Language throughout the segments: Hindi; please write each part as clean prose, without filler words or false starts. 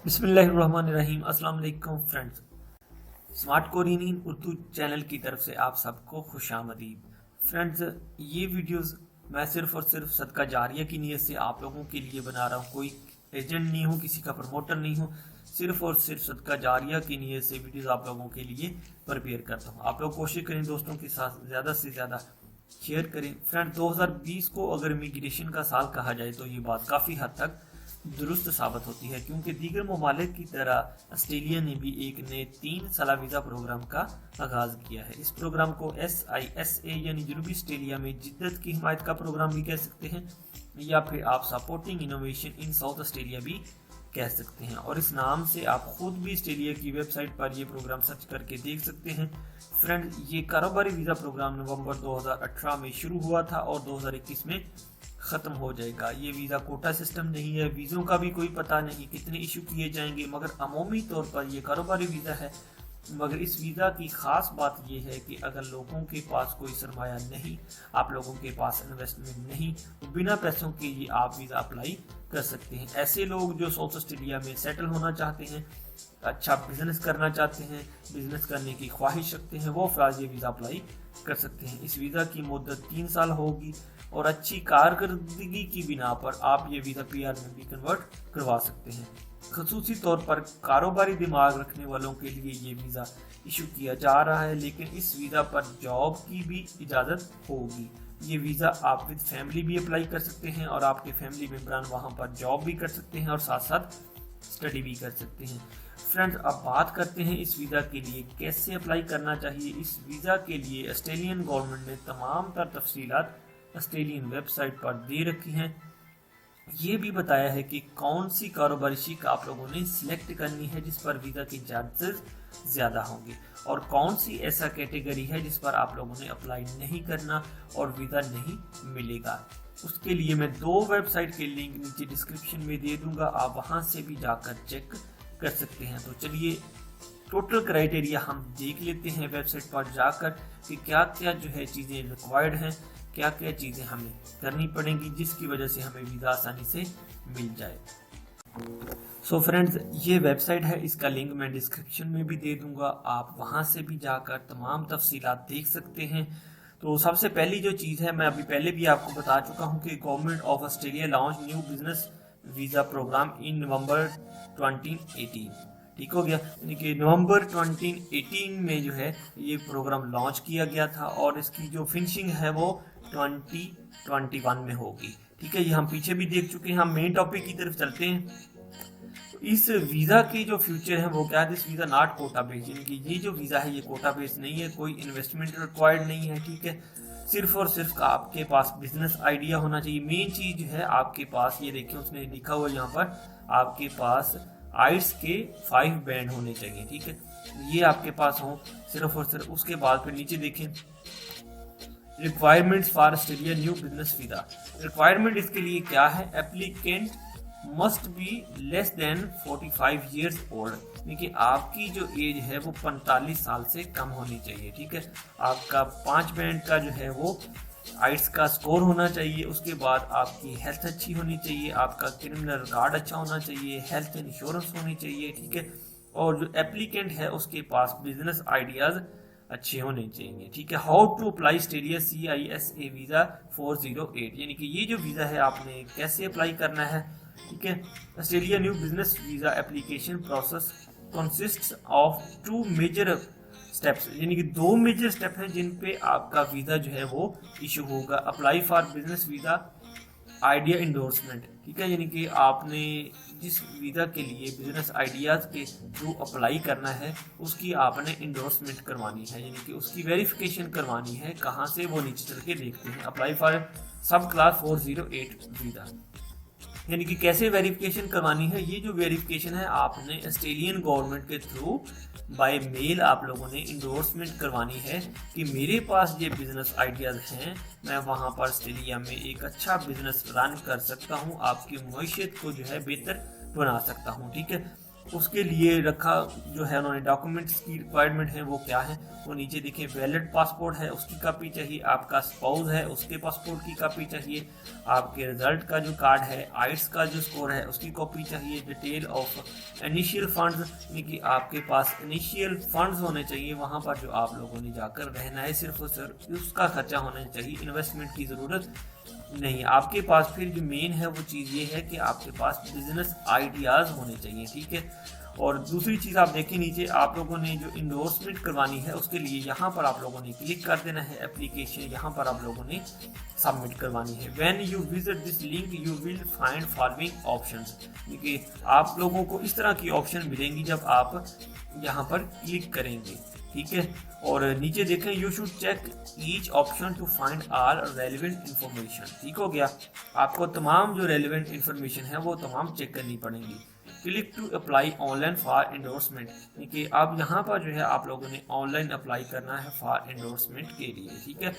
बिस्मिल्लाहिर्रहमानिर्रहीम। अस्सलाम वालेकुम friends. Smart Korean Urdu channel की तरफ से आप सबको खुशामदीद। फ्रेंड्स, ये वीडियोस मैं सिर्फ और सिर्फ सदका जारिया की नीयत से आप लोगों के लिए बना रहा हूँ। कोई एजेंट नहीं हूँ, किसी का प्रमोटर नहीं हूँ, सिर्फ और सिर्फ सदका जारिया की नीयत से वीडियोस आप लोगों के लिए प्रिपेयर करता हूँ। आप लोग कोशिश करें दोस्तों के साथ ज़्यादा से ज़्यादा शेयर करें। फ्रेंड, 2020 को अगर इमिग्रेशन का साल कहा जाए तो ये बात काफ़ी हद तक दुरुस्त साबित होती है, क्योंकि दीगर ममालिक की तरह ऑस्ट्रेलिया ने भी एक नए 3 साल वीज़ा प्रोग्राम का आगाज किया है। इस प्रोग्राम को SISA यानी जनूबी ऑस्ट्रेलिया में जिद्दत की हिमायत का प्रोग्राम भी कह सकते हैं, या फिर आप supporting innovation in south Australia भी कह सकते हैं। और इस नाम से आप खुद भी ऑस्ट्रेलिया की वेबसाइट पर ये प्रोग्राम सर्च करके देख सकते हैं। फ्रेंड, ये कारोबारी वीज़ा प्रोग्राम नवंबर 2018 में शुरू हुआ था और 2021 में ख़त्म हो जाएगा। ये वीज़ा कोटा सिस्टम नहीं है, वीज़ों का भी कोई पता नहीं कितने इशू किए जाएंगे, मगर अमूमी तौर पर यह कारोबारी वीज़ा है। मगर इस वीज़ा की ख़ास बात यह है कि अगर लोगों के पास कोई सरमाया नहीं, आप लोगों के पास इन्वेस्टमेंट नहीं, तो बिना पैसों के ये आप वीज़ा अप्लाई कर सकते हैं। ऐसे लोग जो साउथ ऑस्ट्रेलिया में सेटल होना चाहते हैं, अच्छा बिजनेस करना चाहते हैं, बिजनेस करने की ख्वाहिश रखते हैं, वो अफराज ये वीज़ा अप्लाई कर सकते हैं। इस वीज़ा की मुद्दत 3 साल होगी और अच्छी कारकर्दगी की बिना पर आप ये वीज़ा PR में भी कन्वर्ट करवा सकते हैं। खसूसी तौर पर कारोबारी दिमाग रखने वालों के लिए ये वीज़ा इशू किया जा रहा है, लेकिन इस वीज़ा पर जॉब की भी इजाज़त होगी। ये वीज़ा आप विद फैमिली भी अप्लाई कर सकते हैं और आपके फैमिली मेम्बरान वहाँ पर जॉब भी कर सकते हैं और साथ साथ स्टडी भी कर सकते हैं। फ्रेंड्स, अब बात करते हैं इस वीज़ा के लिए कैसे अप्लाई करना चाहिए। इस वीज़ा के लिए ऑस्ट्रेलियन गवर्नमेंट ने तमाम तर तफसीलात ऑस्ट्रेलियन वेबसाइट पर दे रखी हैं। ये भी बताया है कि कौन सी कारोबारी शिक आप लोगों ने सिलेक्ट करनी है जिस पर वीज़ा के चार्जेस ज़्यादा होंगे, और कौन सी ऐसा कैटेगरी है जिस पर आप लोगों ने अप्लाई नहीं करना और वीज़ा नहीं मिलेगा। उसके लिए मैं 2 वेबसाइट के लिंक नीचे डिस्क्रिप्शन में दे दूंगा, आप वहां से भी जाकर चेक कर सकते हैं। तो चलिए टोटल क्राइटेरिया हम देख लेते हैं वेबसाइट पर जाकर कि क्या क्या जो है चीज़ें रिक्वायर्ड हैं, क्या क्या चीज़ें हमें करनी पड़ेंगी जिसकी वजह से हमें वीज़ा आसानी से मिल जाए। सो फ्रेंड्स, ये वेबसाइट है, इसका लिंक मैं डिस्क्रिप्शन में भी दे दूंगा, आप वहां से भी जाकर तमाम तफसीलात देख सकते हैं। तो सबसे पहली जो चीज़ है, मैं अभी पहले भी आपको बता चुका हूं कि government of Australia launch new business visa programme in November 2018। ठीक हो गया, यानी कि नवंबर 2018 में जो है ये प्रोग्राम लॉन्च किया गया था और इसकी जो फिनिशिंग है वो 2021 में होगी। ठीक है, ये हम पीछे भी देख चुके हैं। हम मेन टॉपिक की तरफ चलते हैं। इस वीज़ा की जो फ्यूचर है वो क्या है, this visa not quota based, यानी कि ये जो वीज़ा है ये कोटा बेस्ड नहीं है, कोई इन्वेस्टमेंट रिक्वायर्ड नहीं है। ठीक है, सिर्फ और सिर्फ आपके पास बिजनेस आइडिया होना चाहिए। मेन चीज है आपके पास, ये देखिए उसने लिखा हुआ यहाँ पर, आपके पास आइट्स के 5 बैंड होने चाहिए। ठीक है, ये आपके पास हो सिर्फ और सिर्फ। उसके बाद फिर नीचे देखें requirements for Australia new business visa. Requirement इसके लिए क्या है, applicant must be less than 45 years old, यानी कि आपकी जो एज है वो 45 साल से कम होनी चाहिए। ठीक है, आपका 5 बैंड का जो है वो आइट्स का स्कोर होना चाहिए। उसके बाद आपकी हेल्थ अच्छी होनी चाहिए, आपका क्रिमिनल रिकॉर्ड अच्छा होना चाहिए, हेल्थ इंश्योरेंस होनी चाहिए। ठीक है, और जो एप्लीकेंट है उसके पास बिजनेस आइडियाज अच्छे होने चाहिए। ठीक है, how to apply Australia CISA visa 408, यानी कि ये जो वीज़ा है आपने कैसे अप्लाई करना है। ठीक है, Australia new business visa application process consists of 2 major steps, यानी कि 2 मेजर स्टेप हैं जिन पे आपका वीज़ा जो है वो इशू होगा। Apply for business visa idea endorsement. ठीक है, यानी कि आपने जिस वीज़ा के लिए बिजनेस आइडियाज़ के थ्रू अप्लाई करना है उसकी आपने इंडोर्समेंट करवानी है, यानी कि उसकी वेरिफिकेशन करवानी है। कहाँ से, वो नीचे चल के देखते हैं। अप्लाई फॉर सब क्लास 408 वीज़ा, यानी कि कैसे वेरिफिकेशन करवानी है। ये जो वेरिफिकेशन है आपने ऑस्ट्रेलियन गवर्नमेंट के थ्रू बाय मेल आप लोगों ने इंडोर्समेंट करवानी है कि मेरे पास ये बिजनेस आइडियाज़ हैं, मैं वहाँ पर ऑस्ट्रेलिया में एक अच्छा बिजनेस रन कर सकता हूँ, आपकी मईशत को जो है बेहतर बना सकता हूँ। ठीक है, उसके लिए रखा जो है उन्होंने डॉक्यूमेंट्स की रिक्वायरमेंट है वो क्या है, वो नीचे देखें वैलिड पासपोर्ट है उसकी कॉपी चाहिए, आपका स्पाउस है उसके पासपोर्ट की कॉपी चाहिए, आपके रिजल्ट का जो कार्ड है, आइट्स का जो स्कोर है उसकी कॉपी चाहिए, डिटेल ऑफ इनिशियल फंड्स यानी कि आपके पास इनिशियल फंड्स होने चाहिए, वहाँ पर जो आप लोगों ने जाकर रहना है सिर्फ और सिर्फ उसका खर्चा होना चाहिए, इन्वेस्टमेंट की ज़रूरत नहीं। आपके पास फिर जो मेन है वो चीज़ ये है कि आपके पास बिजनेस आइडियाज़ होने चाहिए, ठीक है। और दूसरी चीज़ आप देखें नीचे आप लोगों ने जो इंडोर्समेंट करवानी है उसके लिए यहाँ पर आप लोगों ने क्लिक कर देना है, एप्लीकेशन यहाँ पर आप लोगों ने सबमिट करवानी है। When you visit this link you will find following options, क्योंकि आप लोगों को इस तरह की ऑप्शन मिलेंगी जब आप यहाँ पर क्लिक करेंगे, ठीक है। और नीचे देखें you should check each option to find all relevant information, ठीक हो गया। आपको तमाम जो रेलिवेंट इंफॉर्मेशन है वो तमाम चेक करनी पड़ेंगी। Click to apply online for endorsement, क्योंकि अब यहाँ पर जो है आप लोगों ने ऑनलाइन अप्लाई करना है फॉर एंडोर्समेंट के लिए, ठीक है।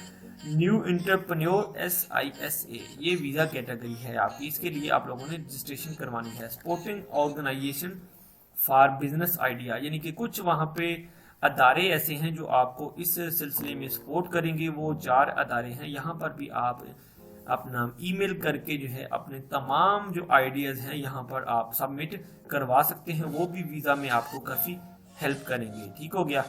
न्यू एंटरप्रेन्योर SISA ये वीज़ा कैटेगरी है आपकी, इसके लिए आप लोगों ने रजिस्ट्रेशन करवानी है। Supporting organisation for business idea, यानी कि कुछ वहाँ पे अदारे ऐसे हैं जो आपको इस सिलसिले में सपोर्ट करेंगे, वो 4 अदारे हैं। यहाँ पर भी आप अपना ईमेल करके जो है अपने तमाम जो आइडियाज़ हैं यहाँ पर आप सबमिट करवा सकते हैं, वो भी वीज़ा में आपको काफ़ी हेल्प करेंगे, ठीक हो गया।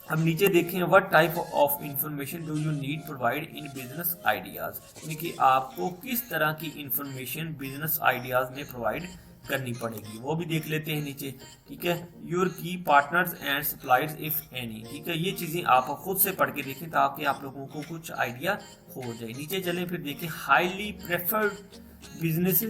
अब नीचे देखें what type of information do you need provide in business ideas, यानी कि आपको किस तरह की इंफॉर्मेशन बिजनेस आइडियाज़ में प्रोवाइड करनी पड़ेगी, वो भी देख लेते हैं नीचे, ठीक है। योर की partners and suppliers if any, ठीक है। ये चीज़ें आप खुद से पढ़ के देखें ताकि आप लोगों को कुछ आइडिया हो जाए। नीचे चलें फिर देखें हाईली प्रेफर्ड बिजनेस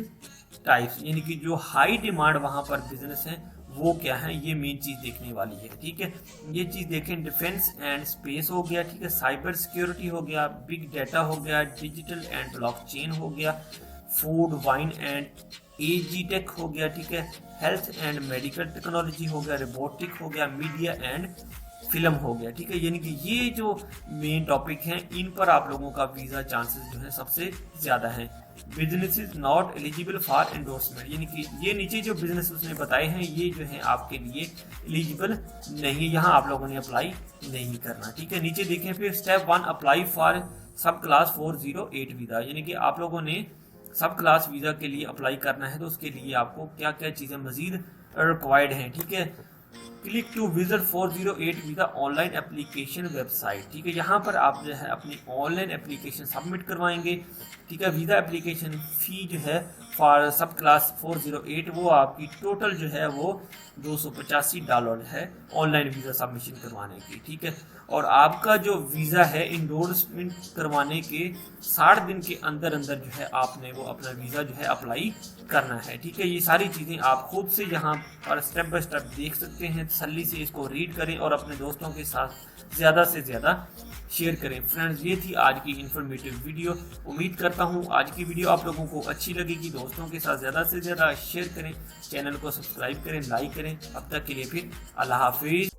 टाइप्स, यानी कि जो हाई डिमांड वहाँ पर बिजनेस है वो क्या है, ये मेन चीज़ देखने वाली है, ठीक है। ये चीज़ देखें डिफेंस एंड स्पेस हो गया, ठीक है, साइबर सिक्योरिटी हो गया, बिग डाटा हो गया, डिजिटल एंड ब्लॉकचेन हो गया, फूड वाइन एंड एजीटेक हो गया, ठीक है, हेल्थ एंड मेडिकल टेक्नोलॉजी हो गया, रोबोटिक हो गया, मीडिया एंड फिल्म हो गया, ठीक है। यानी कि ये जो मेन टॉपिक हैं इन पर आप लोगों का वीज़ा चांसेस जो है सबसे ज़्यादा हैं। Business is not eligible for endorsement, यानी कि ये नीचे जो बिजनेस उसने बताए हैं ये जो है आपके लिए एलिजिबल नहीं है, यहाँ आप लोगों ने अप्लाई नहीं करना, ठीक है। नीचे देखें फिर स्टेप 1 अप्लाई फॉर सब क्लास 408 वीज़ा, यानी कि आप लोगों ने सब क्लास वीज़ा के लिए अप्लाई करना है तो उसके लिए आपको क्या क्या चीज़ें मजीद रिक्वायर्ड हैं, ठीक है। Click to visit 408 visa online application website, ठीक है। यहाँ पर आप जो है अपनी ऑनलाइन एप्लीकेशन सबमिट करवाएंगे, ठीक है। वीज़ा एप्लीकेशन फ़ी जो है फॉर सब क्लास 408 वो आपकी टोटल जो है वो $285 है ऑनलाइन वीज़ा सबमिशन करवाने की, ठीक है। और आपका जो वीज़ा है इंडोर्समेंट करवाने के 60 दिन के अंदर अंदर जो है आपने वो अपना वीज़ा जो है अप्लाई करना है, ठीक है। ये सारी चीज़ें आप खुद से यहाँ पर स्टेप बाय स्टेप देख सकते हैं, तसल्ली से इसको रीड करें और अपने दोस्तों के साथ ज़्यादा से ज़्यादा शेयर करें। फ्रेंड्स ये थी आज की इन्फॉर्मेटिव वीडियो, उम्मीद करता हूँ आज की वीडियो आप लोगों को अच्छी लगेगी। दोस्तों के साथ ज़्यादा से ज़्यादा शेयर करें, चैनल को सब्सक्राइब करें, लाइक करें। अब तक के लिए फिर अल्लाह हाफिज़।